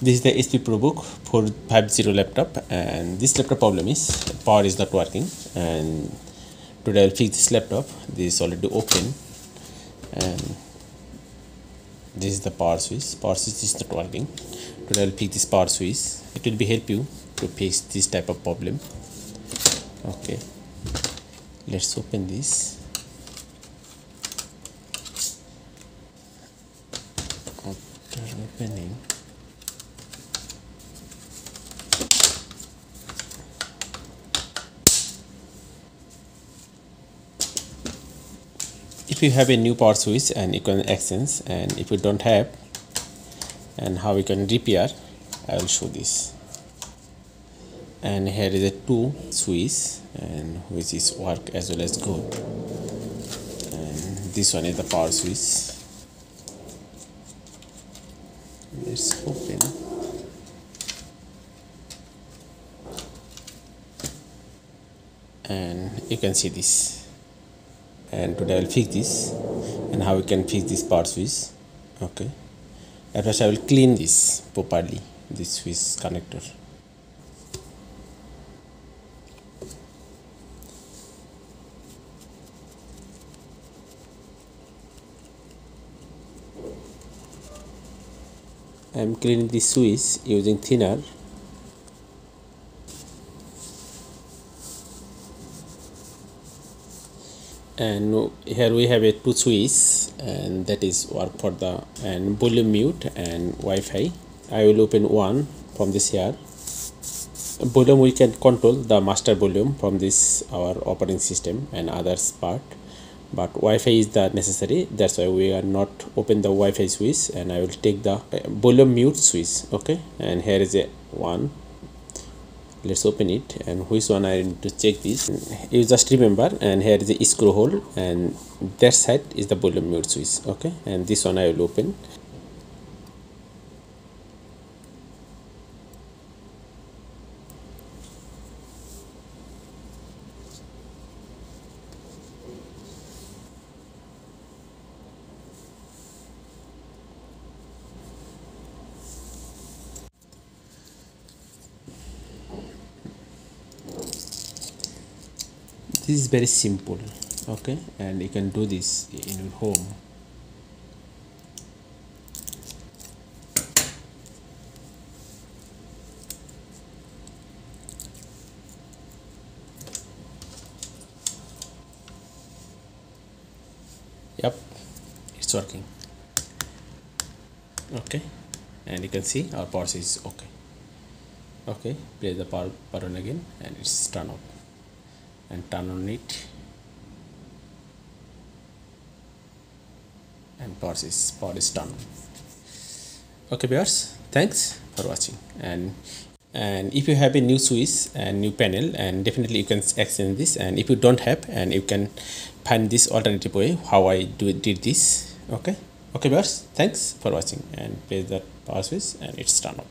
This is the HP ProBook 450 laptop, and this laptop problem is power is not working. And today I'll fix this laptop. This is already open, and this is the power switch. Power switch is not working. Today I'll fix this power switch. It will be help you to fix this type of problem. Okay, let's open this. After opening, if you have a new power switch and you can exchange, and if you don't have, and how we can repair, I will show this. And here is a two switch, and which is work as well as good, and this one is the power switch. Let's open. And you can see this. And today I will fix this, and how we can fix this power switch. Okay, at first I will clean this properly, this switch connector. I am cleaning this switch using thinner. And here we have a two switch, and that is work for the and volume mute and Wi-Fi. I will open one from this here. Volume we can control the master volume from this our operating system and others part, but Wi-Fi is the necessary. That's why we are not open the Wi-Fi switch, and I will take the volume mute switch. Okay, and here is a one. Let's open it, and which one I need to check this. You just remember, and here is the screw hole, and that side is the volume mute switch. Okay, and this one I will open. This is very simple. Okay, and you can do this in your home. Yep, it's working. Okay, and you can see our power is okay. Okay, play the power button again, and it's turned off. And turn on it, and power is turned. Okay viewers, thanks for watching. And if you have a new switch and new panel, and definitely you can exchange this, and if you don't have, and you can find this alternative way how I did this. Okay viewers, thanks for watching, and play the power switch, and it's turned off.